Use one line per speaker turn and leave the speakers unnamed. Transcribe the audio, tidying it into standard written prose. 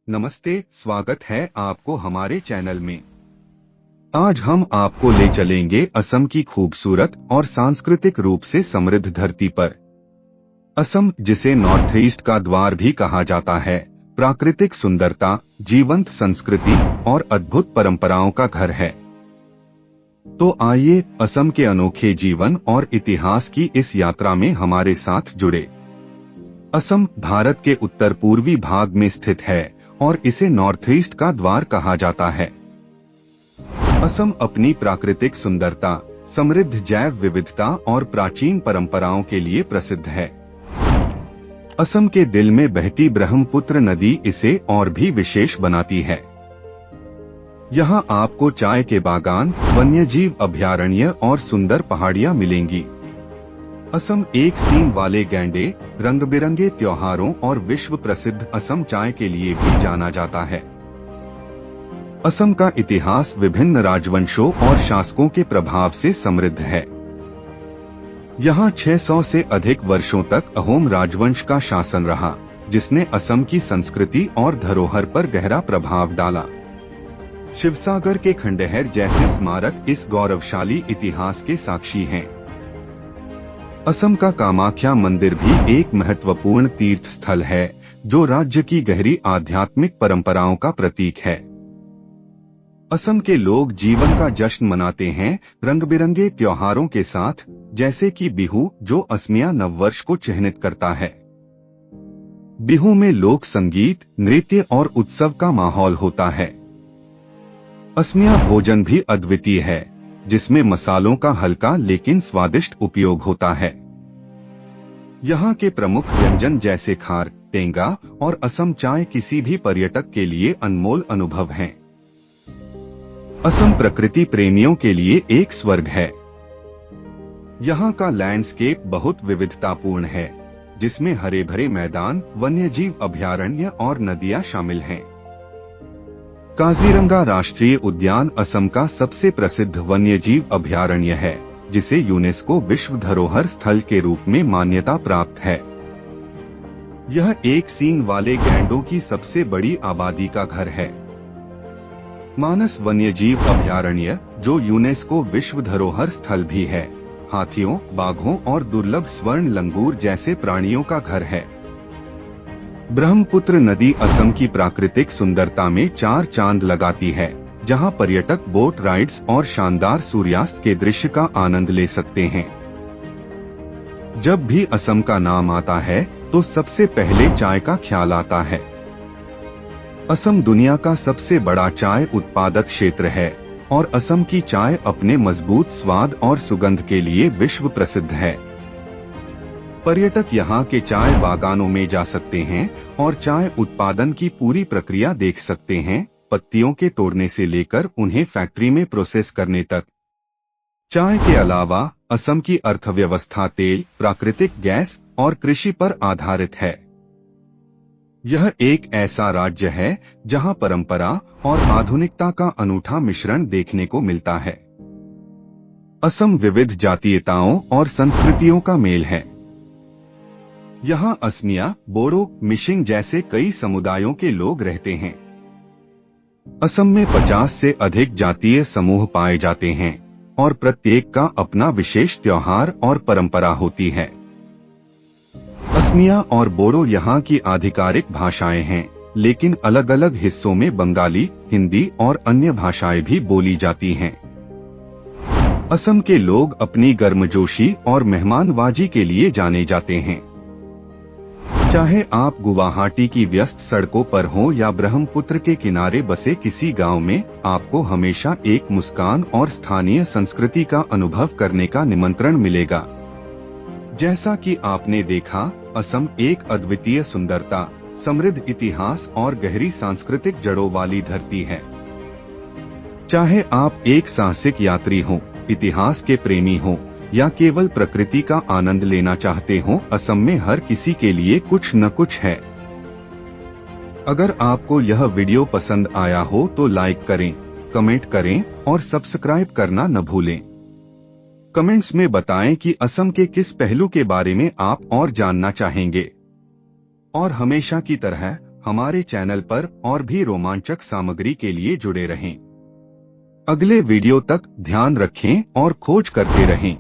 नमस्ते, स्वागत है आपको हमारे चैनल में। आज हम आपको ले चलेंगे असम की खूबसूरत और सांस्कृतिक रूप से समृद्ध धरती पर। असम, जिसे नॉर्थ ईस्ट का द्वार भी कहा जाता है, प्राकृतिक सुंदरता, जीवंत संस्कृति और अद्भुत परंपराओं का घर है। तो आइए असम के अनोखे जीवन और इतिहास की इस यात्रा में हमारे साथ जुड़े। असम भारत के उत्तर पूर्वी भाग में स्थित है और इसे नॉर्थ ईस्ट का द्वार कहा जाता है। असम अपनी प्राकृतिक सुंदरता, समृद्ध जैव विविधता और प्राचीन परंपराओं के लिए प्रसिद्ध है। असम के दिल में बहती ब्रह्मपुत्र नदी इसे और भी विशेष बनाती है। यहाँ आपको चाय के बागान, वन्यजीव अभयारण्य और सुंदर पहाड़ियाँ मिलेंगी। असम एक सींग वाले गैंडे, रंग बिरंगे त्योहारों और विश्व प्रसिद्ध असम चाय के लिए भी जाना जाता है। असम का इतिहास विभिन्न राजवंशों और शासकों के प्रभाव से समृद्ध है। यहाँ 600 से अधिक वर्षों तक अहोम राजवंश का शासन रहा, जिसने असम की संस्कृति और धरोहर पर गहरा प्रभाव डाला। शिवसागर के खंडहर जैसे स्मारक इस गौरवशाली इतिहास के साक्षी हैं। असम का कामाख्या मंदिर भी एक महत्वपूर्ण तीर्थ स्थल है, जो राज्य की गहरी आध्यात्मिक परंपराओं का प्रतीक है। असम के लोग जीवन का जश्न मनाते हैं, रंग बिरंगे त्योहारों के साथ, जैसे कि बिहू, जो असमिया नववर्ष को चिह्नित करता है। बिहू में लोक संगीत, नृत्य और उत्सव का माहौल होता है। असमिया भोजन भी अद्वितीय है, जिसमें मसालों का हल्का लेकिन स्वादिष्ट उपयोग होता है। यहाँ के प्रमुख व्यंजन जैसे खार, टेंगा और असम चाय किसी भी पर्यटक के लिए अनमोल अनुभव हैं। असम प्रकृति प्रेमियों के लिए एक स्वर्ग है। यहाँ का लैंडस्केप बहुत विविधतापूर्ण है, जिसमें हरे भरे मैदान, वन्यजीव अभयारण्य और नदियाँ शामिल हैं। काजीरंगा राष्ट्रीय उद्यान असम का सबसे प्रसिद्ध वन्यजीव अभयारण्य है, जिसे यूनेस्को विश्व धरोहर स्थल के रूप में मान्यता प्राप्त है। यह एक सींग वाले गैंडों की सबसे बड़ी आबादी का घर है। मानस वन्यजीव अभयारण्य, जो यूनेस्को विश्व धरोहर स्थल भी है, हाथियों, बाघों और दुर्लभ स्वर्ण लंगूर जैसे प्राणियों का घर है। ब्रह्मपुत्र नदी असम की प्राकृतिक सुंदरता में चार चांद लगाती है, जहां पर्यटक बोट राइड्स और शानदार सूर्यास्त के दृश्य का आनंद ले सकते हैं। जब भी असम का नाम आता है, तो सबसे पहले चाय का ख्याल आता है। असम दुनिया का सबसे बड़ा चाय उत्पादक क्षेत्र है और असम की चाय अपने मजबूत स्वाद और सुगंध के लिए विश्व प्रसिद्ध है। पर्यटक यहाँ के चाय बागानों में जा सकते हैं और चाय उत्पादन की पूरी प्रक्रिया देख सकते हैं, पत्तियों के तोड़ने से लेकर उन्हें फैक्ट्री में प्रोसेस करने तक। चाय के अलावा असम की अर्थव्यवस्था तेल, प्राकृतिक गैस और कृषि पर आधारित है। यह एक ऐसा राज्य है जहां परंपरा और आधुनिकता का अनूठा मिश्रण देखने को मिलता है। असम विविध जातीयताओं और संस्कृतियों का मेल है। यहाँ असमिया, बोडो, मिशिंग जैसे कई समुदायों के लोग रहते हैं। असम में 50 से अधिक जातीय समूह पाए जाते हैं और प्रत्येक का अपना विशेष त्योहार और परंपरा होती है। असमिया और बोडो यहाँ की आधिकारिक भाषाएं हैं, लेकिन अलग अलग हिस्सों में बंगाली, हिंदी और अन्य भाषाएं भी बोली जाती हैं। असम के लोग अपनी गर्मजोशी और मेहमानवाजी के लिए जाने जाते हैं। चाहे आप गुवाहाटी की व्यस्त सड़कों पर हो या ब्रह्मपुत्र के किनारे बसे किसी गांव में, आपको हमेशा एक मुस्कान और स्थानीय संस्कृति का अनुभव करने का निमंत्रण मिलेगा। जैसा कि आपने देखा, असम एक अद्वितीय सुंदरता, समृद्ध इतिहास और गहरी सांस्कृतिक जड़ों वाली धरती है। चाहे आप एक साहसिक यात्री हो, इतिहास के प्रेमी हो या केवल प्रकृति का आनंद लेना चाहते हो, असम में हर किसी के लिए कुछ न कुछ है। अगर आपको यह वीडियो पसंद आया हो तो लाइक करें, कमेंट करें और सब्सक्राइब करना न भूलें। कमेंट्स में बताएं कि असम के किस पहलू के बारे में आप और जानना चाहेंगे। और हमेशा की तरह हमारे चैनल पर और भी रोमांचक सामग्री के लिए जुड़े रहें। अगले वीडियो तक ध्यान रखें और खोज करते रहें।